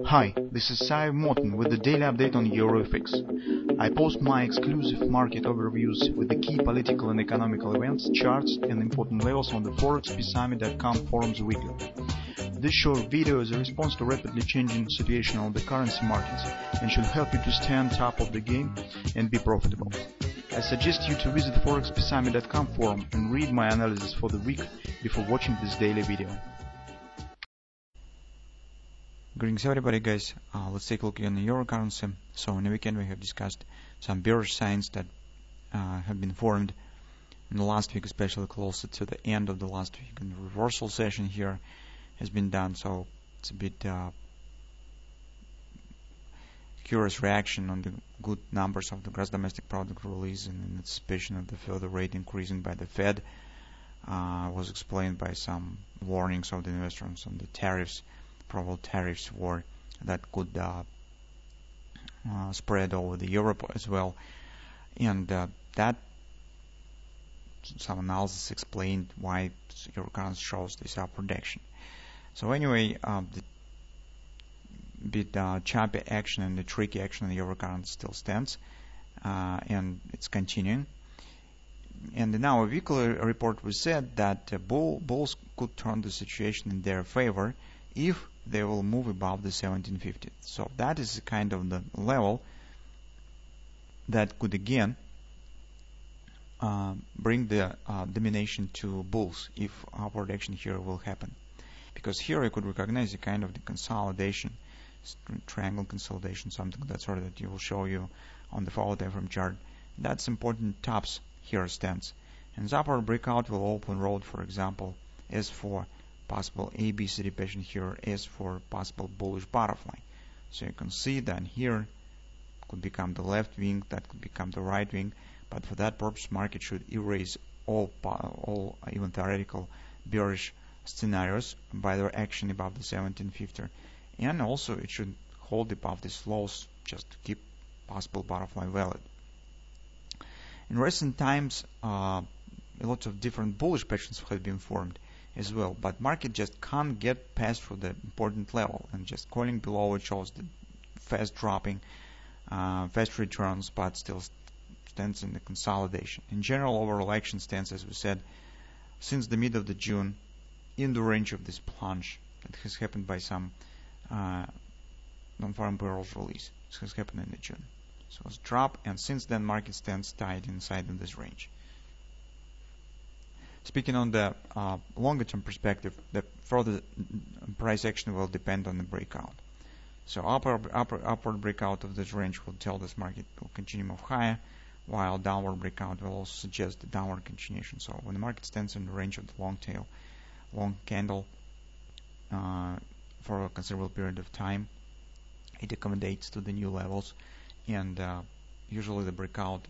Hi, this is Sive Morten with the daily update on EuroFX. I post my exclusive market overviews with the key political and economical events, charts and important levels on the ForexPeaceArmy.com forums weekly. This short video is a response to rapidly changing situation on the currency markets and should help you to stay on top of the game and be profitable. I suggest you to visit ForexPeaceArmy.com forum and read my analysis for the week before watching this daily video. Greetings everybody guys, let's take a look at the euro currency. So in the weekend we have discussed some bearish signs that have been formed in the last week, especially closer to the end of the last week, and the reversal session here has been done, so it's a bit curious reaction on the good numbers of the gross domestic product release and in anticipation of the further rate increasing by the Fed. Was explained by some warnings of the investors on the tariffs, probable tariffs war that could spread over the Europe as well, and that some analysis explained why euro currency shows this upward action. So anyway, the bit choppy action and the tricky action in the euro currency still stands, and it's continuing. And in our weekly report we said that bulls could turn the situation in their favor if they will move above the 1750. So that is kind of the level that could again bring the domination to bulls if upward action here will happen. Because here you could recognize a kind of the consolidation, triangle consolidation, something of that sort that you will show you on the forward time frame chart. That's important tops here stands. And the upward breakout will open road, for example, as for possible ABCD pattern here, as for possible bullish butterfly. So you can see that here could become the left wing, that could become the right wing, but for that purpose market should erase all even theoretical bearish scenarios by their action above the 1750, and also it should hold above these lows just to keep possible butterfly valid. In recent times a lot of different bullish patterns have been formed as well, but market just can't get past for the important level, and just calling below it shows the fast dropping, fast returns, but still stands in the consolidation. In general, overall action stands, as we said, since the mid of the June in the range of this plunge that has happened by some non-farm payrolls release. This has happened in the June. So it's drop, and since then market stands tight inside in this range. Speaking on the longer term perspective, the further price action will depend on the breakout. So upward breakout of this range will tell this market will continue move higher, while downward breakout will also suggest the downward continuation. So when the market stands in the range of the long tail, long candle for a considerable period of time, it accommodates to the new levels, and usually the breakout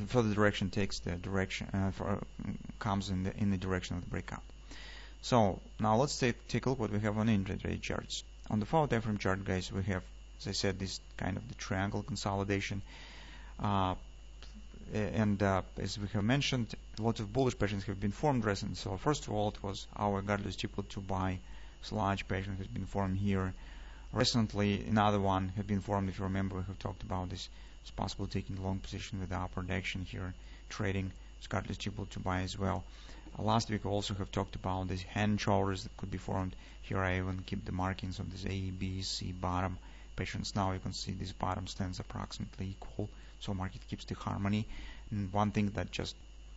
further direction takes the direction comes in the direction of the breakout. So now let's take a look what we have on intraday charts. On the forward time frame chart, guys, we have, as I said, this kind of the triangle consolidation, and as we have mentioned, a lot of bullish patterns have been formed recently. So first of all, it was our regardless triple to buy large pattern has been formed here. Recently, another one had been formed. If you remember, we have talked about this. It's possible taking a long position with the upward action here, trading regardless triple to buy as well. Last week we also have talked about these hand shoulders that could be formed. Here I even keep the markings of this A, B, C bottom patterns. Now you can see this bottom stands approximately equal, so market keeps the harmony. And one thing that just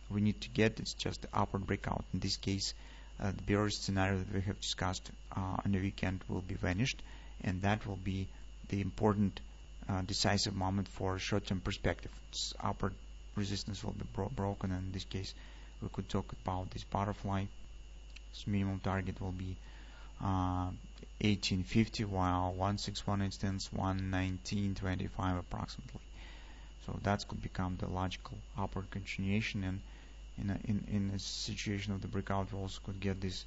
we need to get is just the upward breakout. In this case, the bearish scenario that we have discussed on the weekend will be vanished, and that will be the important decisive moment for short-term perspective. This upward resistance will be broken, and in this case we could talk about this butterfly. This minimum target will be 1850, while 1618 stands 11925 approximately. So that could become the logical upward continuation, and in a situation of the breakout we also could get this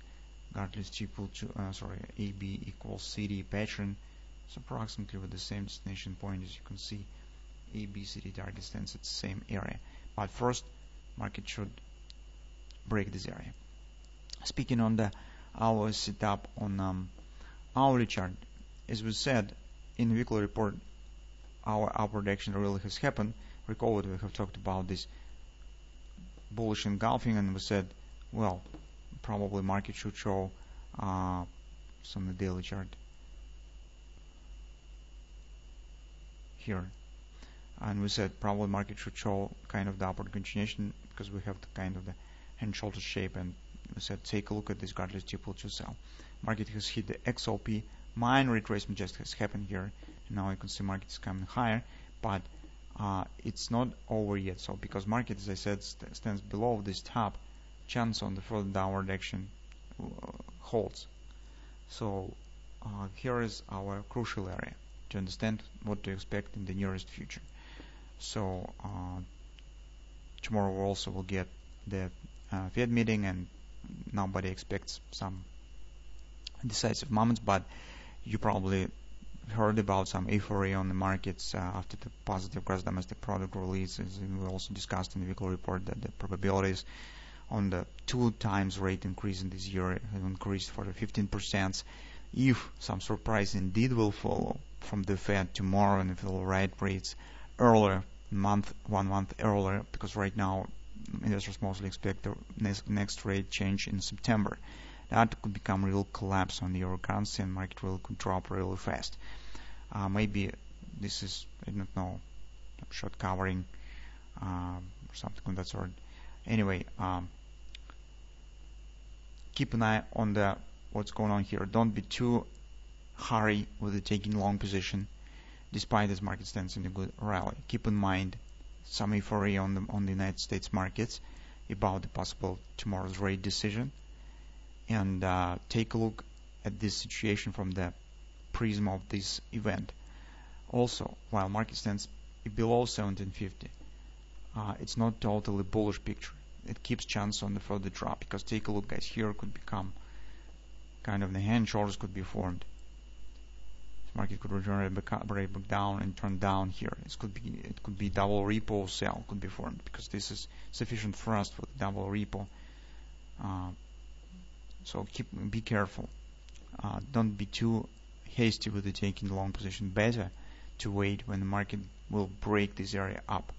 regardless triple to AB equals CD pattern. It's approximately with the same destination point. As you can see, ABCD target stands at the same area, but first market should break this area. Speaking on the our setup on hourly chart, as we said in the weekly report, our upward action really has happened. Recall that we have talked about this bullish engulfing, and we said, well, probably market should show some of the daily chart here, and we said probably market should show kind of the upward continuation because we have the kind of the hand shoulder shape, and we said take a look at this guideless triple to sell. Market has hit the XOP, minor retracement just has happened here. Now you can see market is coming higher, but it's not over yet. So because market, as I said, stands below this top, chance on the further downward action holds. So here is our crucial area to understand what to expect in the nearest future. So tomorrow we also will get the Fed meeting, and nobody expects some decisive moments, but you probably heard about some euphoria on the markets after the positive gross domestic product releases, and we also discussed in the weekly report that the probabilities on the 2 times rate increase in this year have increased for the 15%. If some surprise indeed will follow from the Fed tomorrow, and if they will raise rates earlier, 1 month earlier, because right now investors mostly expect the next rate change in September, that could become a real collapse on the euro currency, and market really could drop really fast. Maybe this is, I don't know, short covering or something of that sort. Anyway, keep an eye on what's going on here. Don't be too hurry with the taking long position, despite this market stands in a good rally. Keep in mind some euphoria on the United States markets about the possible tomorrow's rate decision, and take a look at this situation from the prism of this event. Also, while market stands below 1750, it's not totally bullish picture. It keeps chance on the further drop, because take a look, guys, here could become kind of the hand shoulders could be formed. This market could return break down and turn down here. It could be double repo sell could be formed, because this is sufficient thrust for the double repo. So be careful. Don't be too hasty with the taking the long position. Better to wait when the market will break this area up.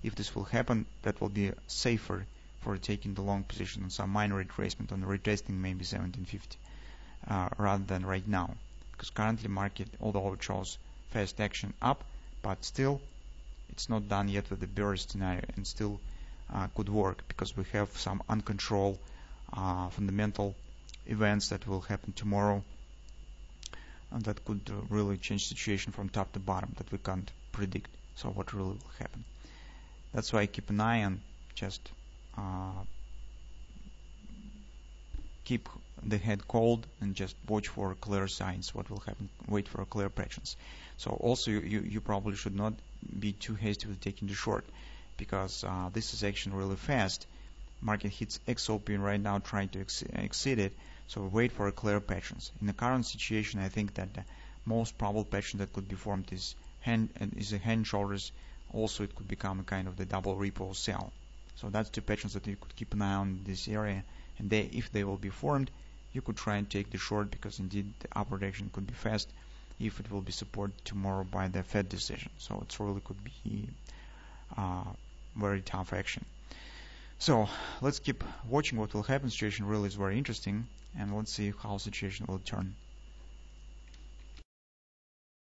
If this will happen, that will be safer for taking the long position on some minor retracement, on the retesting maybe 1750, rather than right now. Because currently market, although it shows fast action up, but still it's not done yet with the bearish scenario, and still could work, because we have some uncontrolled fundamental events that will happen tomorrow, and that could really change the situation from top to bottom that we can't predict. So what really will happen? That's why I keep an eye on, just keep the head cold and just watch for clear signs what will happen. Wait for clear patterns. So also you probably should not be too hasty with taking the short, because this is action really fast. Market hits XOP and right now trying to exceed it, so wait for a clear patterns. In the current situation, I think that the most probable pattern that could be formed is a hand shoulders. Also, it could become a kind of the double repo sell. So that's two patterns that you could keep an eye on in this area, and if they will be formed, you could try and take the short, because indeed the upward action could be fast if it will be supported tomorrow by the Fed decision. So it really could be very tough action. So let's keep watching what will happen. Situation really is very interesting, and let's see how the situation will turn.